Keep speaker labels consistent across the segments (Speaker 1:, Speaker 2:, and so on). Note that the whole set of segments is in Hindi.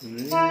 Speaker 1: Thank you.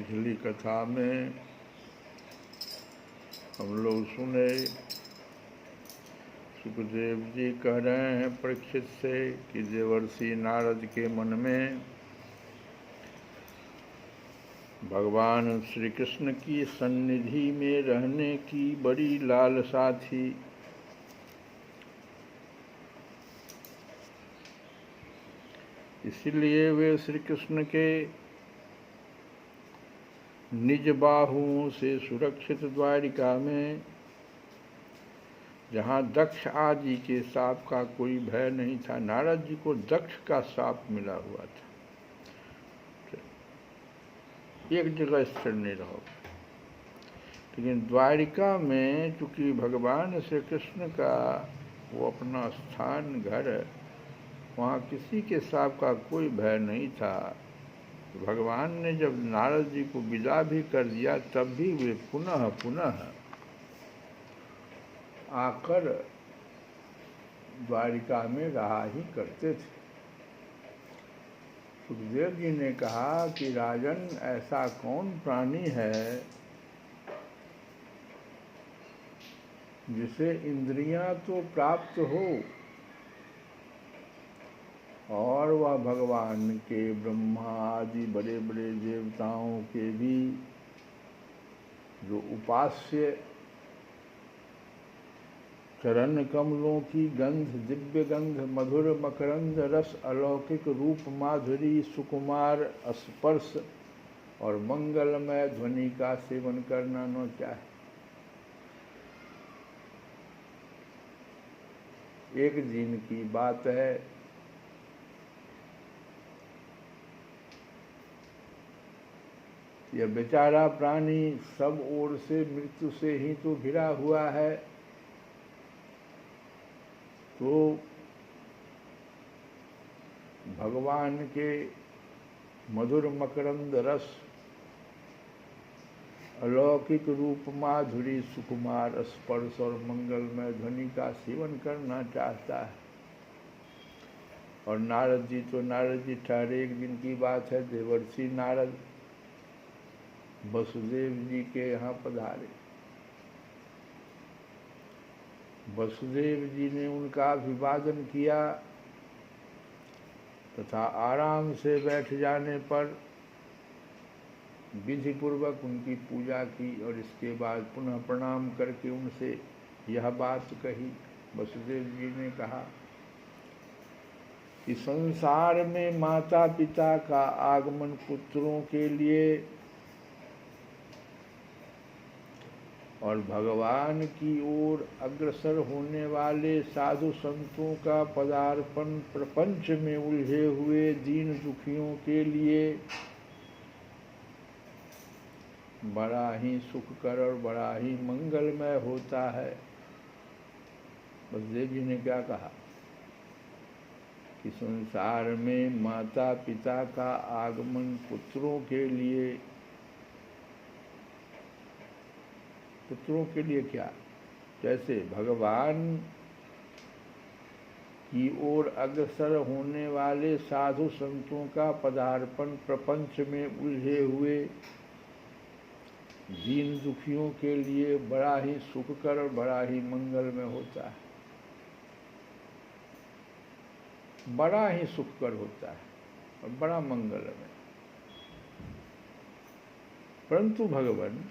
Speaker 1: पिछली कथा में हम लोग सुने, सुखदेव जी कह रहे हैं परीक्षित से कि देवर्षि नारद के मन में भगवान श्री कृष्ण की सन्निधि में रहने की बड़ी लालसा थी। इसलिए वे श्री कृष्ण के निज बाहुओं से सुरक्षित द्वारिका में, जहाँ दक्ष आदि के सांप का कोई भय नहीं था, नारद जी को दक्ष का सांप मिला हुआ था, एक जगह स्थिर नहीं रहो। लेकिन द्वारिका में चूंकि भगवान श्री कृष्ण का वो अपना स्थान घर, वहाँ किसी के सांप का कोई भय नहीं था। भगवान ने जब नारद जी को विदा भी कर दिया, तब भी वे पुनः पुनः आकर द्वारिका में रहा ही करते थे। सुखदेव जी ने कहा कि राजन, ऐसा कौन प्राणी है जिसे इंद्रियां तो प्राप्त हो और वह भगवान के, ब्रह्मा आदि बड़े बड़े देवताओं के भी जो उपास्य चरण कमलों की गंध, दिव्य गंध, मधुर मकरंद रस, अलौकिक रूप, माधुरी, सुकुमार स्पर्श और मंगलमय ध्वनि का सेवन करना न चाहे। एक दिन की बात है, यह बेचारा प्राणी सब ओर से मृत्यु से ही तो घिरा हुआ है, तो भगवान के मधुर मकरंद रस, अलौकिक रूप, माधुरी, सुकुमार स्पर्श और मंगलमय ध्वनि का सेवन करना चाहता है। और नारद जी ठहरे। एक दिन की बात है, देवर्षि नारद वसुदेव जी के यहाँ पधारे। वसुदेव जी ने उनका अभिवादन किया तथा आराम से बैठ जाने पर विधि पूर्वक उनकी पूजा की और इसके बाद पुनः प्रणाम करके उनसे यह बात कही। वसुदेव जी ने कहा कि संसार में माता पिता का आगमन पुत्रों के लिए और भगवान की ओर अग्रसर होने वाले साधु संतों का पदार्पण प्रपंच में उलझे हुए दीन दुखियों के लिए बड़ा ही सुखकर और बड़ा ही मंगलमय होता है। वसुदेव जी ने क्या कहा कि संसार में माता पिता का आगमन पुत्रों के लिए क्या, जैसे भगवान की ओर अग्रसर होने वाले साधु संतों का पदार्पण प्रपंच में उलझे हुए दीन दुखियों के लिए बड़ा ही सुखकर और बड़ा ही मंगलमय होता है, बड़ा ही सुखकर होता है और बड़ा मंगलमय। परंतु भगवान,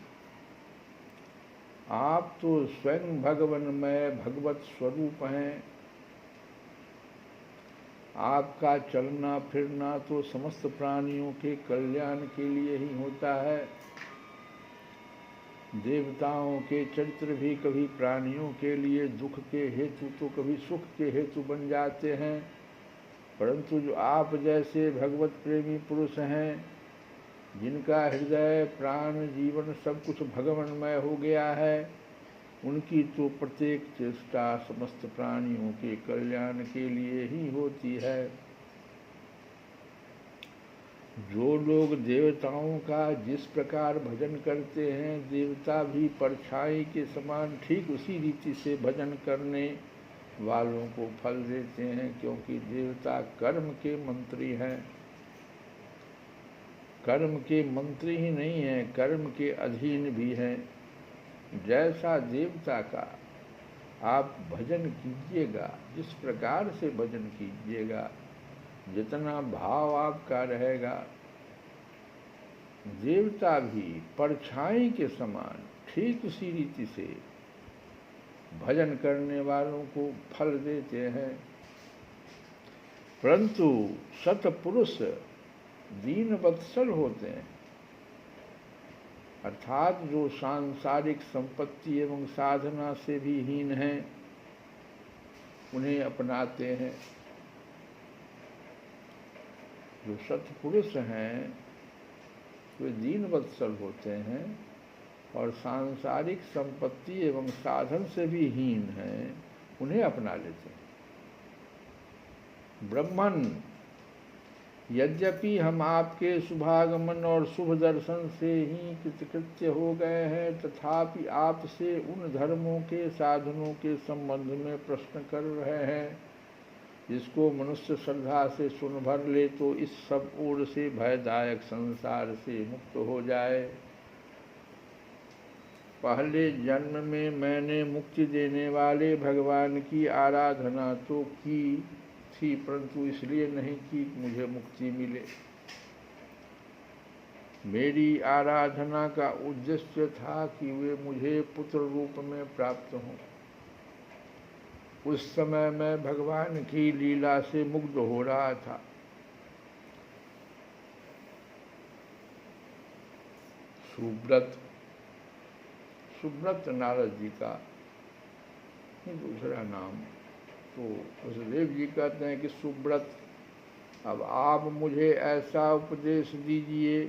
Speaker 1: आप तो स्वयं भगवन्मय भगवत स्वरूप हैं। आपका चलना फिरना तो समस्त प्राणियों के कल्याण के लिए ही होता है। देवताओं के चरित्र भी कभी प्राणियों के लिए दुख के हेतु तो कभी सुख के हेतु बन जाते हैं, परंतु जो आप जैसे भगवत प्रेमी पुरुष हैं, जिनका हृदय प्राण जीवन सब कुछ भगवन्मय हो गया है, उनकी तो प्रत्येक चेष्टा समस्त प्राणियों के कल्याण के लिए ही होती है। जो लोग देवताओं का जिस प्रकार भजन करते हैं, देवता भी परछाई के समान ठीक उसी रीति से भजन करने वालों को फल देते हैं, क्योंकि देवता कर्म के मंत्री हैं। कर्म के मंत्री ही नहीं हैं, कर्म के अधीन भी हैं। जैसा देवता का आप भजन कीजिएगा, जिस प्रकार से भजन कीजिएगा, जितना भाव आपका रहेगा, देवता भी परछाई के समान ठीक उसी रीति से भजन करने वालों को फल देते हैं। परंतु सतपुरुष दीन वत्सल होते हैं, अर्थात जो सांसारिक संपत्ति एवं साधना से भी हीन हैं, उन्हें अपनाते हैं। जो सत्पुरुष हैं वे दीन वत्सल होते हैं और सांसारिक संपत्ति एवं साधन से भी हीन हैं, उन्हें अपना लेते हैं। ब्रह्मन, यद्यपि हम आपके शुभागमन और शुभ दर्शन से ही कृतकृत्य हो गए हैं, तथापि आपसे उन धर्मों के साधनों के संबंध में प्रश्न कर रहे हैं जिसको मनुष्य श्रद्धा से सुन भर ले तो इस सब ओर से भयदायक संसार से मुक्त हो जाए। पहले जन्म में मैंने मुक्ति देने वाले भगवान की आराधना तो की थी, परंतु इसलिए नहीं कि मुझे मुक्ति मिले। मेरी आराधना का उद्देश्य था कि वे मुझे पुत्र रूप में प्राप्त हों। उस समय मैं भगवान की लीला से मुग्ध हो रहा था। सुब्रत, सुब्रत नारद जी का दूसरा नाम। तो वसुदेव जी कहते हैं कि सुब्रत, अब आप मुझे ऐसा उपदेश दीजिए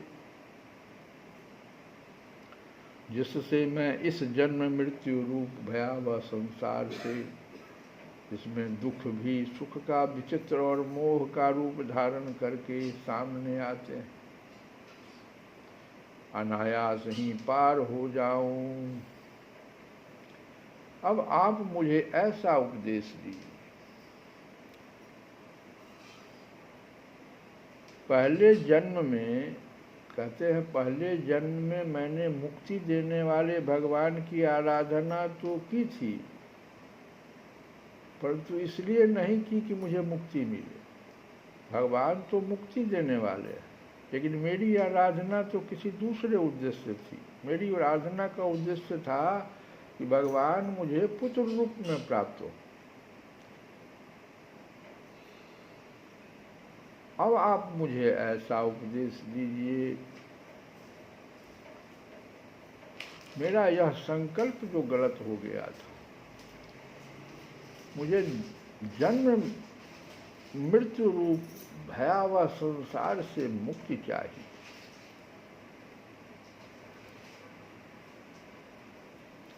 Speaker 1: जिससे मैं इस जन्म मृत्यु रूप भयावह संसार से, जिसमें दुख भी सुख का विचित्र और मोह का रूप धारण करके सामने आते हैं, अनायास ही पार हो जाऊं। अब आप मुझे ऐसा उपदेश दीजिए। पहले जन्म में, कहते हैं पहले जन्म में मैंने मुक्ति देने वाले भगवान की आराधना तो की थी, परंतु इसलिए नहीं की कि मुझे मुक्ति मिले। भगवान तो मुक्ति देने वाले हैं, लेकिन मेरी आराधना तो किसी दूसरे उद्देश्य थी। मेरी आराधना का उद्देश्य था कि भगवान मुझे पुत्र रूप में प्राप्त हो। अब आप मुझे ऐसा उपदेश दीजिए। मेरा यह संकल्प जो गलत हो गया था, मुझे जन्म मृत्यु रूप भयावह संसार से मुक्ति चाहिए।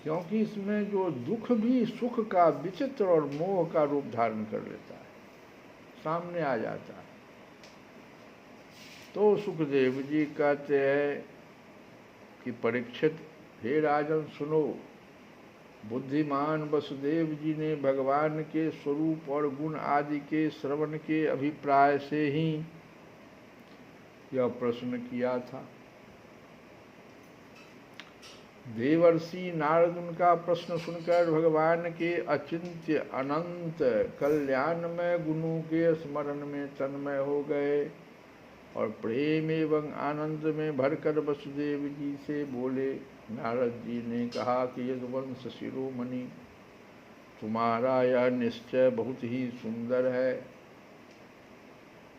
Speaker 1: क्योंकि इसमें जो दुख भी सुख का विचित्र और मोह का रूप धारण कर लेता है, सामने आ जाता है। तो सुखदेव जी कहते हैं कि परीक्षित, हे राजन सुनो, बुद्धिमान वसुदेव जी ने भगवान के स्वरूप और गुण आदि के श्रवण के अभिप्राय से ही यह प्रश्न किया था। देवर्षि नारद उनका प्रश्न सुनकर भगवान के अचिंत्य अनंत कल्याणमय गुणों के स्मरण में तन्मय हो गए और प्रेम एवं आनंद में भरकर वसुदेव जी से बोले। नारद जी ने कहा कि यदुवंश शिरोमणि, तुम्हारा यह निश्चय बहुत ही सुंदर है,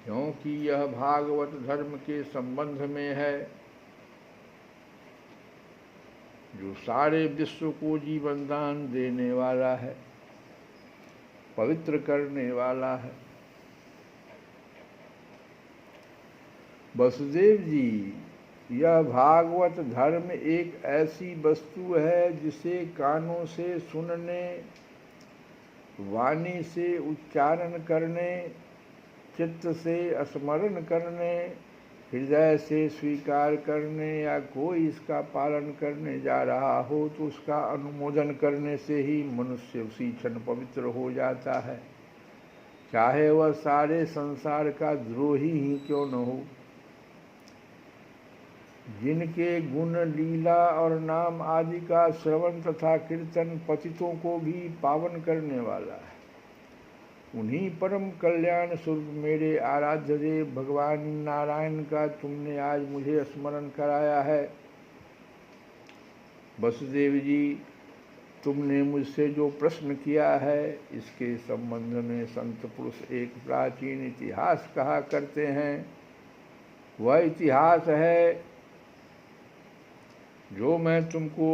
Speaker 1: क्योंकि यह भागवत धर्म के संबंध में है, जो सारे विश्व को जीवन दान देने वाला है, पवित्र करने वाला है। वसुदेव जी, यह भागवत धर्म एक ऐसी वस्तु है जिसे कानों से सुनने, वाणी से उच्चारण करने, चित्त से स्मरण करने, हृदय से स्वीकार करने या कोई इसका पालन करने जा रहा हो तो उसका अनुमोदन करने से ही मनुष्य उसी क्षण पवित्र हो जाता है, चाहे वह सारे संसार का द्रोही ही क्यों न हो। जिनके गुण लीला और नाम आदि का श्रवण तथा कीर्तन पतितों को भी पावन करने वाला है, उन्हीं परम कल्याण स्वरूप मेरे आराध्य देव भगवान नारायण का तुमने आज मुझे स्मरण कराया है। वसुदेव जी, तुमने मुझसे जो प्रश्न किया है इसके संबंध में संत पुरुष एक प्राचीन इतिहास कहा करते हैं। वह इतिहास है जो मैं तुमको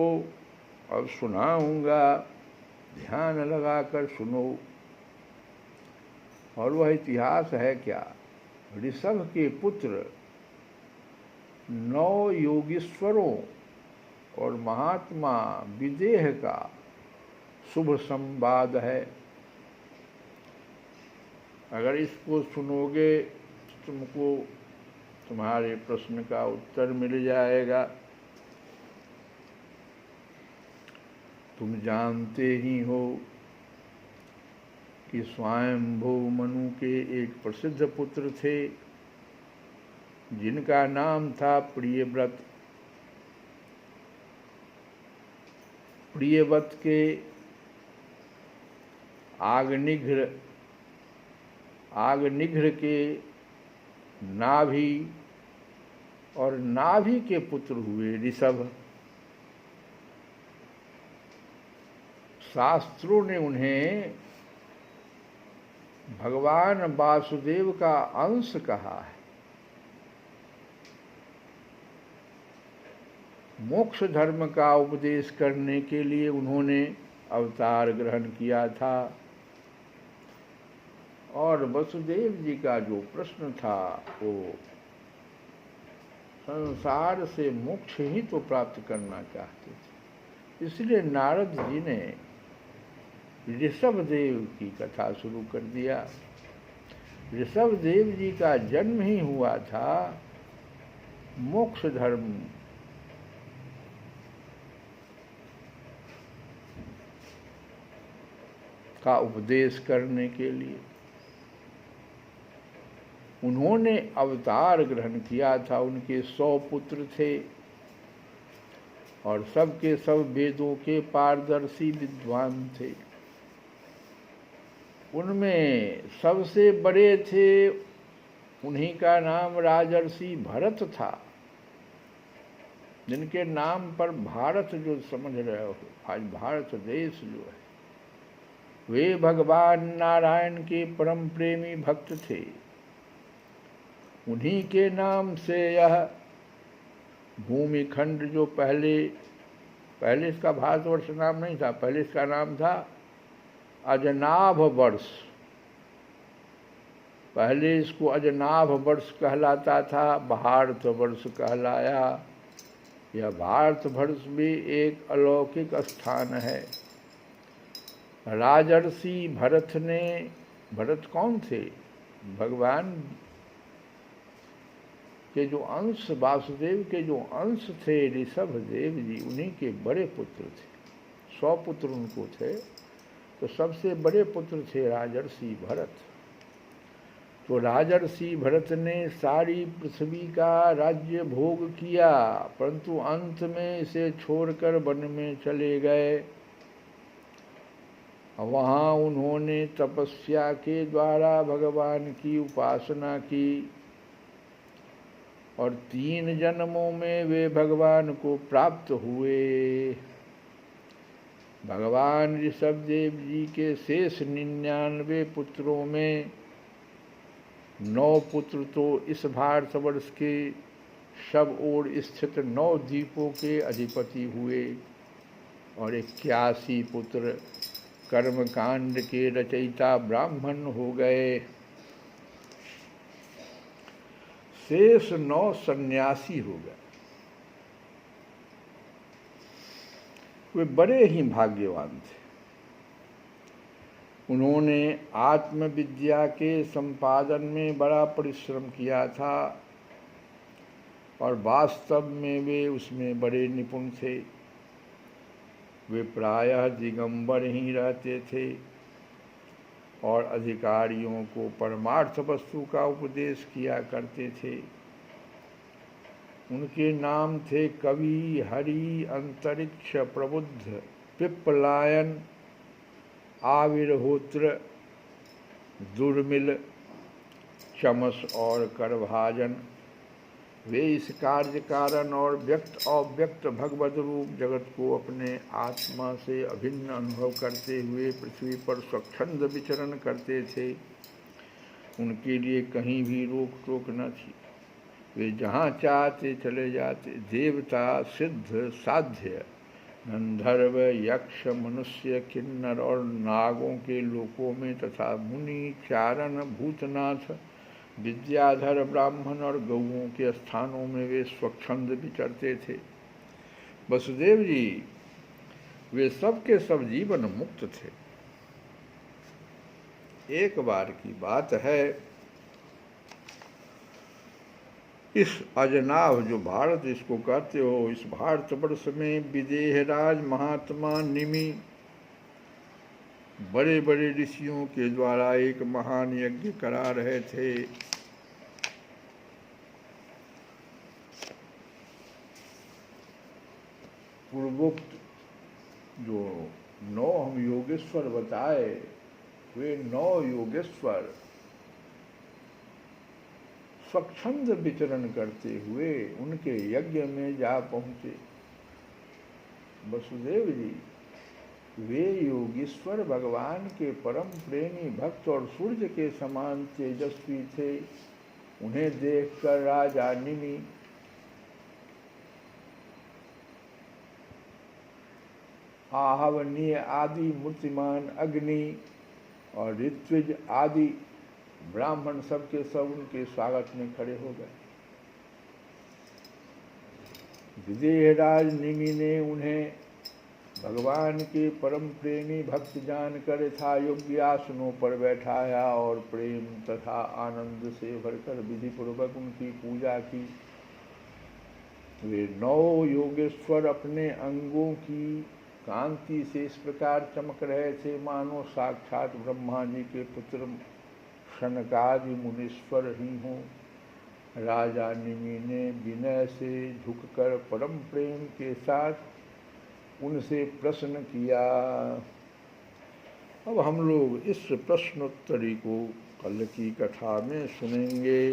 Speaker 1: अब सुनाऊंगा, ध्यान लगाकर सुनो। और वह इतिहास है क्या? ऋषभ के पुत्र 9 योगीश्वरों और महात्मा विदेह का शुभ संवाद है। अगर इसको सुनोगे तो तुमको तुम्हारे प्रश्न का उत्तर मिल जाएगा। तुम जानते ही हो कि स्वयंभू मनु के एक प्रसिद्ध पुत्र थे जिनका नाम था प्रियव्रत। प्रियव्रत के आग्निघ्र के नाभि और नाभि के पुत्र हुए ऋषभ। शास्त्रों ने उन्हें भगवान वासुदेव का अंश कहा है। मोक्ष धर्म का उपदेश करने के लिए उन्होंने अवतार ग्रहण किया था। और वसुदेव जी का जो प्रश्न था वो संसार से मोक्ष ही तो प्राप्त करना चाहते थे। इसलिए नारद जी ने ऋषभ देव की कथा शुरू कर दिया। ऋषभ देव जी का जन्म ही हुआ था मोक्ष धर्म का उपदेश करने के लिए। उन्होंने अवतार ग्रहण किया था। उनके 100 पुत्र थे और सबके सब वेदों के पारदर्शी विद्वान थे। उनमें सबसे बड़े थे, उन्हीं का नाम राजर्षि भरत था, जिनके नाम पर भारत जो समझ रहे हो, आज भारत देश जो है, वे भगवान नारायण के परम प्रेमी भक्त थे। उन्हीं के नाम से यह भूमिखंड जो पहले इसका भारतवर्ष नाम नहीं था, पहले इसका नाम था अजनाभ वर्ष। पहले इसको अजनाभ वर्ष कहलाता था, भारत वर्ष कहलाया। यह भारत वर्ष भी एक अलौकिक स्थान है। राजर्षि भरत ने, भरत कौन थे? भगवान के जो अंश, वासुदेव के जो अंश थे ऋषभ देव जी, उन्हीं के बड़े पुत्र थे। 100 पुत्र उनको थे, तो सबसे बड़े पुत्र थे राजर्षि भरत। तो राजर्षि भरत ने सारी पृथ्वी का राज्य भोग किया, परंतु अंत में इसे छोड़कर वन में चले गए। वहाँ उन्होंने तपस्या के द्वारा भगवान की उपासना की और 3 जन्मों में वे भगवान को प्राप्त हुए। भगवान ऋषभ देव जी के शेष 99 पुत्रों में 9 पुत्र तो इस भारतवर्ष के सब ओर स्थित 9 द्वीपों के अधिपति हुए और 81 पुत्र कर्मकांड के रचयिता ब्राह्मण हो गए। शेष 9 सन्यासी हो गए। वे बड़े ही भाग्यवान थे। उन्होंने आत्मविद्या के संपादन में बड़ा परिश्रम किया था और वास्तव में वे उसमें बड़े निपुण थे। वे प्रायः दिगंबर ही रहते थे और अधिकारियों को परमार्थ वस्तु का उपदेश किया करते थे। उनके नाम थे कवि, हरि, अंतरिक्ष, प्रबुद्ध, पिप्पलायन, आविर्होत्र, दुर्मिल, चमस और करभाजन। वे इस कार्य कारण और व्यक्त अव्यक्त भगवत रूप जगत को अपने आत्मा से अभिन्न अनुभव करते हुए पृथ्वी पर स्वच्छंद विचरण करते थे। उनके लिए कहीं भी रोक टोक न थी। वे जहाँ चाहते चले जाते। देवता, सिद्ध, साध्य, गंधर्व, यक्ष, मनुष्य, किन्नर और नागों के लोकों में तथा मुनि, चारण, भूतनाथ, विद्याधर, ब्राह्मण और गौओं के स्थानों में वे स्वच्छंद विचरते थे। वसुदेव जी वे सब के सब जीवन मुक्त थे। एक बार की बात है, इस अजनाभ जो भारत इसको कहते हो, इस भारतवर्ष में विदेहराज महात्मा निमि बड़े बड़े ऋषियों के द्वारा एक महान यज्ञ करा रहे थे। पूर्वोक्त जो 9 हम योगेश्वर बताए, वे 9 योगेश्वर स्वच्छंद विचरण करते हुए उनके यज्ञ में जा पहुँचे। वसुदेव जी वे योगीश्वर भगवान के परम प्रेमी भक्त और सूर्य के समान तेजस्वी थे। उन्हें देखकर राजा निमि आहवनीय आदि मूर्तिमान अग्नि और ऋत्विज आदि ब्राह्मण सबके सब उनके स्वागत में खड़े हो गए। विदेहराज निमि ने उन्हें भगवान के परम प्रेमी भक्त जानकर था योग्य आसनों पर बैठाया और प्रेम तथा आनंद से भरकर विधि पूर्वक उनकी पूजा की। वे 9 योगेश्वर अपने अंगों की कांति से इस प्रकार चमक रहे थे मानो साक्षात ब्रह्मा जी के पुत्र शनकादि मुनीश्वर ही हों। राजा निमि ने विनय से झुककर परम प्रेम के साथ उनसे प्रश्न किया। अब हम लोग इस प्रश्नोत्तरी को कल की कथा में सुनेंगे।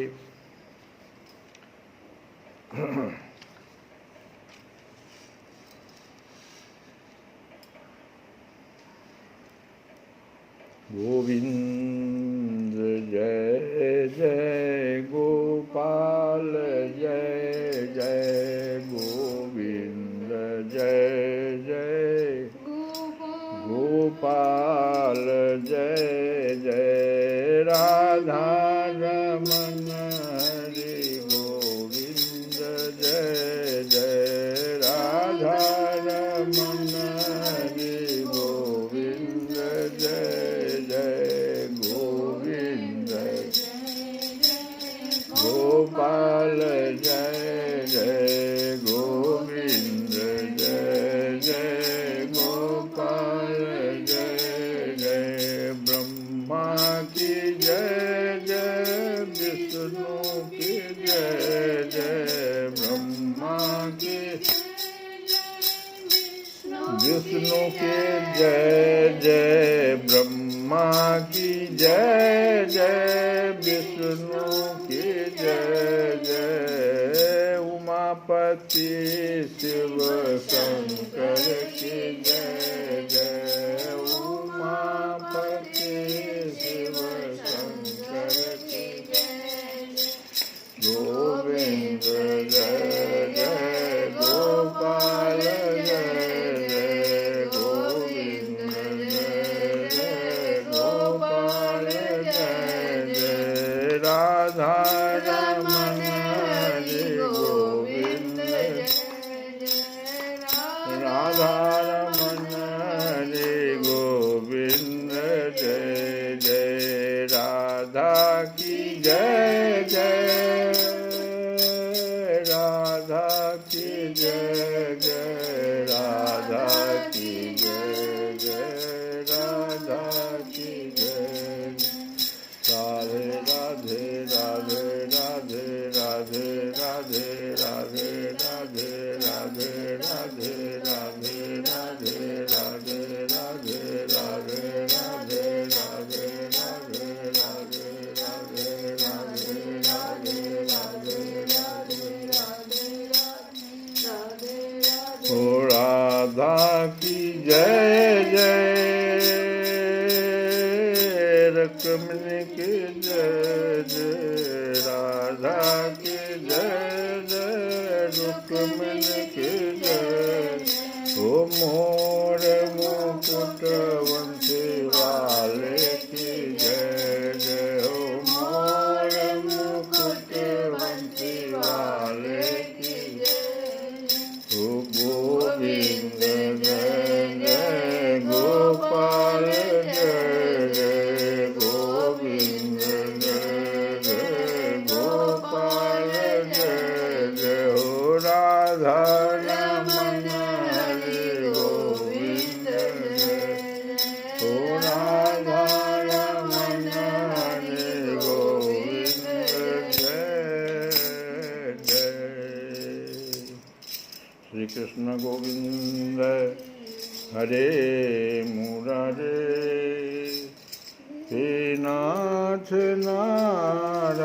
Speaker 1: गोविंद जय जय गोपाल जय जय गोविंद जय जय गोपाल जय जय राधा रमन हरि गोविंद जय जय राधा रमन हरि गोविंद जय जय गोविंद गोपाल जय जय गोविंद जय जय गोपाल जय जय ब्रह्मा की जय जय विष्णु की जय जय ब्रह्मा की विष्णु के जय जय ब्रह्मा की जय जय विष्णु की जय जय उमापति शिव शंकर की जय जय उमापति शिव शंकर की गोविंद जय जय गोपाल जय जय गोविंद जय जय गोपाल जय जय राधा रमन हरि गोविंद राधा रमन हरि गोविंद जय जय राधा की जय जय राधा की जय जय राधा की जय जय राधा की जय राधे राधे राधे राधे राधे राधे राधे रुक्मिणी की जय जय, राधा की जय जय, रुक्मिणी की जय। ओ मोर मुकुट वंशी वाले की जय जय, ओ मोर मुकुट वंशी वाले की जय। ओ गोविंद जय जय, गोपाल जय जय, गोविंद जय जय, गोपाल जय जय। हो राधा रमण हरि गोविंद जय, हो राधा रमण हरि गोविंद जय जय। श्री कृष्ण गोविंद हरे मुरारे, हे नाथ नारायण